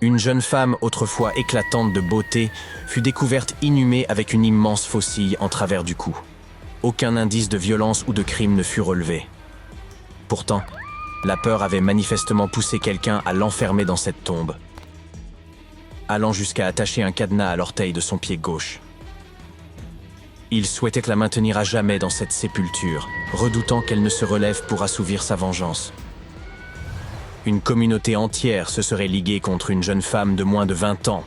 Une jeune femme, autrefois éclatante de beauté, fut découverte inhumée avec une immense faucille en travers du cou. Aucun indice de violence ou de crime ne fut relevé. Pourtant, la peur avait manifestement poussé quelqu'un à l'enfermer dans cette tombe, allant jusqu'à attacher un cadenas à l'orteil de son pied gauche. Il souhaitait la maintenir à jamais dans cette sépulture, redoutant qu'elle ne se relève pour assouvir sa vengeance. Une communauté entière se serait liguée contre une jeune femme de moins de 20 ans,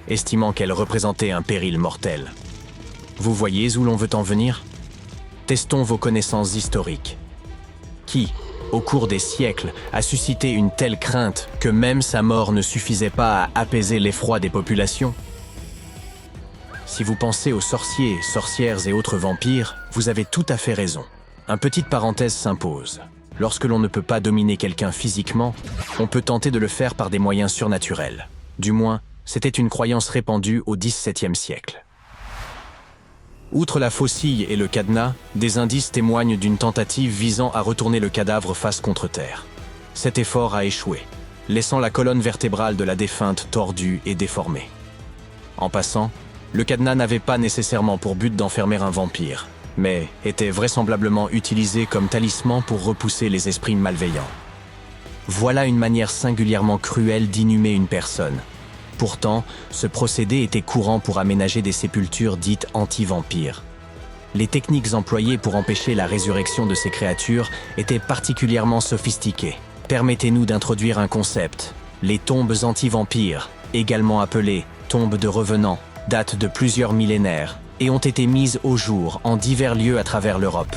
estimant qu'elle représentait un péril mortel. Vous voyez où l'on veut en venir? Testons vos connaissances historiques. Qui, au cours des siècles, a suscité une telle crainte que même sa mort ne suffisait pas à apaiser l'effroi des populations? Si vous pensez aux sorciers, sorcières et autres vampires, vous avez tout à fait raison. Une petite parenthèse s'impose. Lorsque l'on ne peut pas dominer quelqu'un physiquement, on peut tenter de le faire par des moyens surnaturels. Du moins, c'était une croyance répandue au XVIIe siècle. Outre la faucille et le cadenas, des indices témoignent d'une tentative visant à retourner le cadavre face contre terre. Cet effort a échoué, laissant la colonne vertébrale de la défunte tordue et déformée. En passant, le cadenas n'avait pas nécessairement pour but d'enfermer un vampire, mais était vraisemblablement utilisé comme talisman pour repousser les esprits malveillants. Voilà une manière singulièrement cruelle d'inhumer une personne. Pourtant, ce procédé était courant pour aménager des sépultures dites anti-vampires. Les techniques employées pour empêcher la résurrection de ces créatures étaient particulièrement sophistiquées. Permettez-nous d'introduire un concept, les tombes anti-vampires, également appelées tombes de revenants, datent de plusieurs millénaires et ont été mises au jour en divers lieux à travers l'Europe.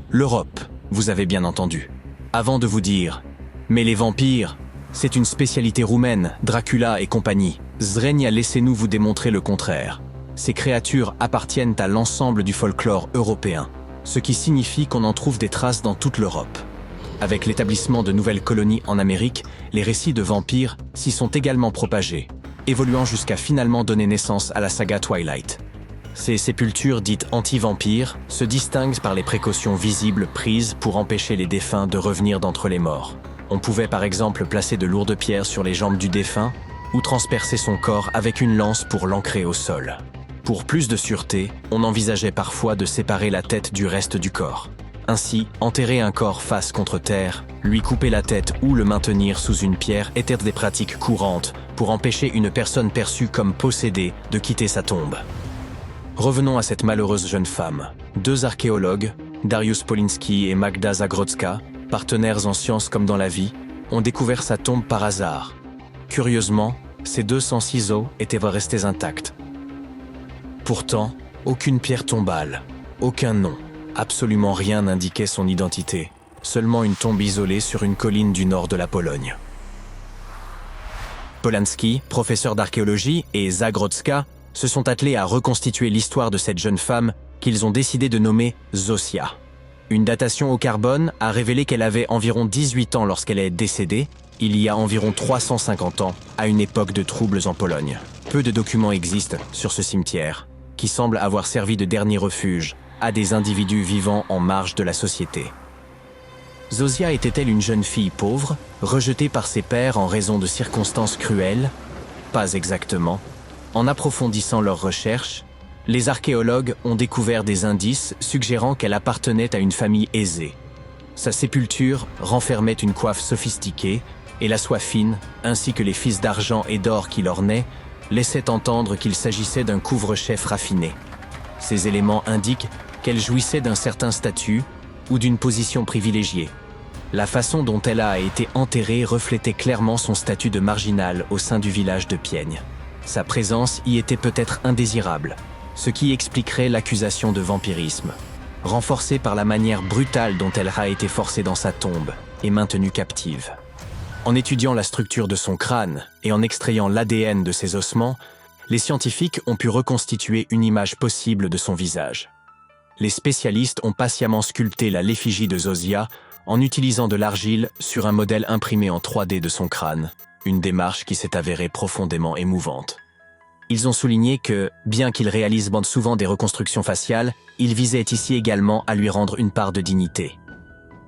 L'Europe, vous avez bien entendu. Avant de vous dire « Mais les vampires, c'est une spécialité roumaine, Dracula et compagnie », Zrenia, laissez-nous vous démontrer le contraire. Ces créatures appartiennent à l'ensemble du folklore européen, ce qui signifie qu'on en trouve des traces dans toute l'Europe. Avec l'établissement de nouvelles colonies en Amérique, les récits de vampires s'y sont également propagés, évoluant jusqu'à finalement donner naissance à la saga Twilight. Ces sépultures dites anti-vampires se distinguent par les précautions visibles prises pour empêcher les défunts de revenir d'entre les morts. On pouvait par exemple placer de lourdes pierres sur les jambes du défunt ou transpercer son corps avec une lance pour l'ancrer au sol. Pour plus de sûreté, on envisageait parfois de séparer la tête du reste du corps. Ainsi, enterrer un corps face contre terre, lui couper la tête ou le maintenir sous une pierre étaient des pratiques courantes pour empêcher une personne perçue comme possédée de quitter sa tombe. Revenons à cette malheureuse jeune femme. Deux archéologues, Dariusz Poliński et Magda Zagrodzka, partenaires en sciences comme dans la vie, ont découvert sa tombe par hasard. Curieusement, ces 200 ciseaux étaient restés intacts. Pourtant, aucune pierre tombale, aucun nom, absolument rien n'indiquait son identité, seulement une tombe isolée sur une colline du nord de la Pologne. Poliński, professeur d'archéologie, et Zagrodzka se sont attelés à reconstituer l'histoire de cette jeune femme qu'ils ont décidé de nommer Zosia. Une datation au carbone a révélé qu'elle avait environ 18 ans lorsqu'elle est décédée, il y a environ 350 ans, à une époque de troubles en Pologne. Peu de documents existent sur ce cimetière, qui semble avoir servi de dernier refuge à des individus vivant en marge de la société. Zosia était-elle une jeune fille pauvre, rejetée par ses pères en raison de circonstances cruelles? Pas exactement. En approfondissant leurs recherches, les archéologues ont découvert des indices suggérant qu'elle appartenait à une famille aisée. Sa sépulture renfermait une coiffe sophistiquée et la soie fine, ainsi que les fils d'argent et d'or qui l'ornaient, laissaient entendre qu'il s'agissait d'un couvre-chef raffiné. Ces éléments indiquent qu'elle jouissait d'un certain statut ou d'une position privilégiée. La façon dont elle a été enterrée reflétait clairement son statut de marginal au sein du village de Piègne. Sa présence y était peut-être indésirable, ce qui expliquerait l'accusation de vampirisme, renforcée par la manière brutale dont elle a été forcée dans sa tombe et maintenue captive. En étudiant la structure de son crâne et en extrayant l'ADN de ses ossements, les scientifiques ont pu reconstituer une image possible de son visage. Les spécialistes ont patiemment sculpté l'effigie de Zosia en utilisant de l'argile sur un modèle imprimé en 3D de son crâne, une démarche qui s'est avérée profondément émouvante. Ils ont souligné que, bien qu'ils réalisent souvent des reconstructions faciales, ils visaient ici également à lui rendre une part de dignité.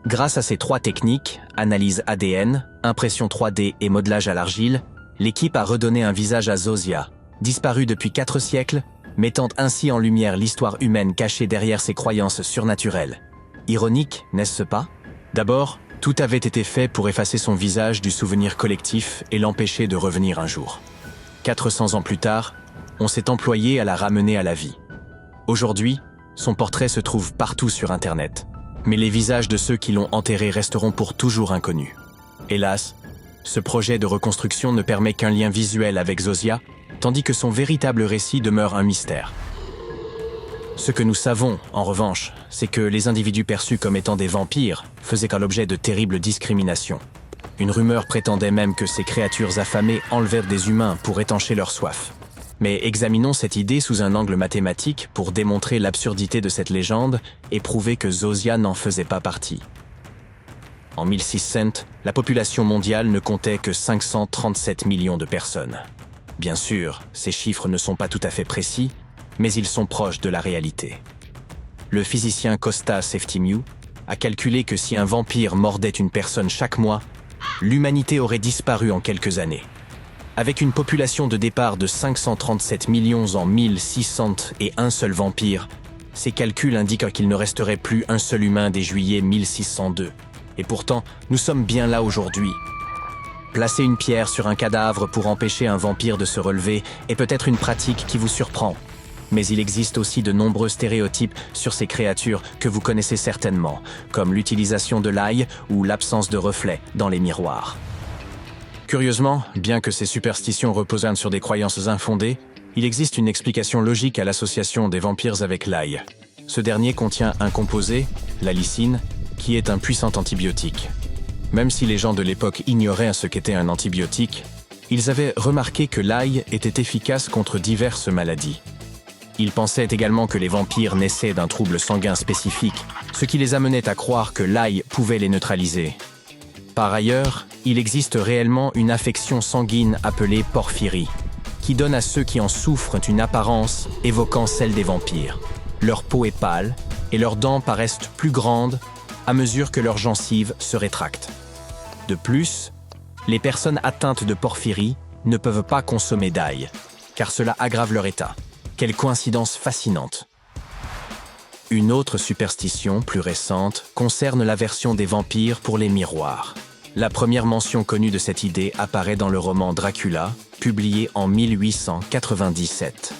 Grâce à ces trois techniques, analyse ADN, impression 3D et modelage à l'argile, l'équipe a redonné un visage à Zosia, disparue depuis 4 siècles, mettant ainsi en lumière l'histoire humaine cachée derrière ses croyances surnaturelles. Ironique, n'est-ce pas? D'abord, tout avait été fait pour effacer son visage du souvenir collectif et l'empêcher de revenir un jour. 400 ans plus tard, on s'est employé à la ramener à la vie. Aujourd'hui, son portrait se trouve partout sur Internet, mais les visages de ceux qui l'ont enterré resteront pour toujours inconnus. Hélas, ce projet de reconstruction ne permet qu'un lien visuel avec Zosia, tandis que son véritable récit demeure un mystère. Ce que nous savons, en revanche, c'est que les individus perçus comme étant des vampires faisaient qu'à l'objet de terribles discriminations. Une rumeur prétendait même que ces créatures affamées enlevèrent des humains pour étancher leur soif. Mais examinons cette idée sous un angle mathématique pour démontrer l'absurdité de cette légende et prouver que Zosia n'en faisait pas partie. En 1600, la population mondiale ne comptait que 537 millions de personnes. Bien sûr, ces chiffres ne sont pas tout à fait précis, mais ils sont proches de la réalité. Le physicien Kostas Eftimiou a calculé que si un vampire mordait une personne chaque mois, l'humanité aurait disparu en quelques années. Avec une population de départ de 537 millions en 1600 et un seul vampire, ces calculs indiquent qu'il ne resterait plus un seul humain dès juillet 1602. Et pourtant, nous sommes bien là aujourd'hui. Placer une pierre sur un cadavre pour empêcher un vampire de se relever est peut-être une pratique qui vous surprend. Mais il existe aussi de nombreux stéréotypes sur ces créatures que vous connaissez certainement, comme l'utilisation de l'ail ou l'absence de reflets dans les miroirs. Curieusement, bien que ces superstitions reposent sur des croyances infondées, il existe une explication logique à l'association des vampires avec l'ail. Ce dernier contient un composé, la lysine, qui est un puissant antibiotique. Même si les gens de l'époque ignoraient ce qu'était un antibiotique, ils avaient remarqué que l'ail était efficace contre diverses maladies. Ils pensaient également que les vampires naissaient d'un trouble sanguin spécifique, ce qui les amenait à croire que l'ail pouvait les neutraliser. Par ailleurs, il existe réellement une affection sanguine appelée porphyrie, qui donne à ceux qui en souffrent une apparence évoquant celle des vampires. Leur peau est pâle et leurs dents paraissent plus grandes à mesure que leurs gencives se rétractent. De plus, les personnes atteintes de porphyrie ne peuvent pas consommer d'ail, car cela aggrave leur état. Quelle coïncidence fascinante! Une autre superstition, plus récente, concerne la version des vampires pour les miroirs. La première mention connue de cette idée apparaît dans le roman Dracula, publié en 1897.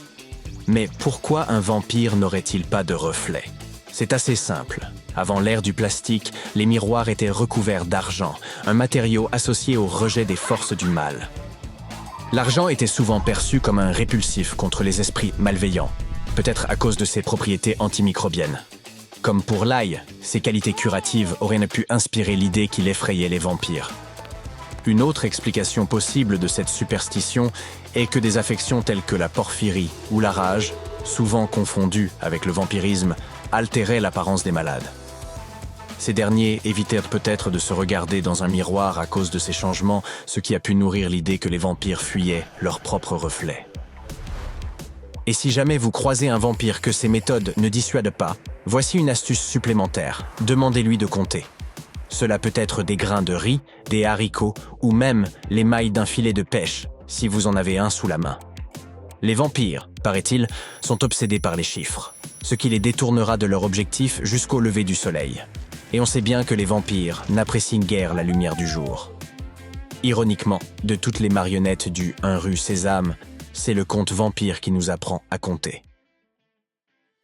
Mais pourquoi un vampire n'aurait-il pas de reflet? C'est assez simple. Avant l'ère du plastique, les miroirs étaient recouverts d'argent, un matériau associé au rejet des forces du mal. L'argent était souvent perçu comme un répulsif contre les esprits malveillants, peut-être à cause de ses propriétés antimicrobiennes. Comme pour l'ail, ses qualités curatives auraient pu inspirer l'idée qu'il effrayait les vampires. Une autre explication possible de cette superstition est que des affections telles que la porphyrie ou la rage, souvent confondues avec le vampirisme, altéraient l'apparence des malades. Ces derniers évitèrent peut-être de se regarder dans un miroir à cause de ces changements, ce qui a pu nourrir l'idée que les vampires fuyaient leur propre reflet. Et si jamais vous croisez un vampire que ces méthodes ne dissuadent pas, voici une astuce supplémentaire, demandez-lui de compter. Cela peut être des grains de riz, des haricots ou même les mailles d'un filet de pêche, si vous en avez un sous la main. Les vampires, paraît-il, sont obsédés par les chiffres, ce qui les détournera de leur objectif jusqu'au lever du soleil. Et on sait bien que les vampires n'apprécient guère la lumière du jour. Ironiquement, de toutes les marionnettes du 1 rue Sésame, c'est le conte vampire qui nous apprend à compter.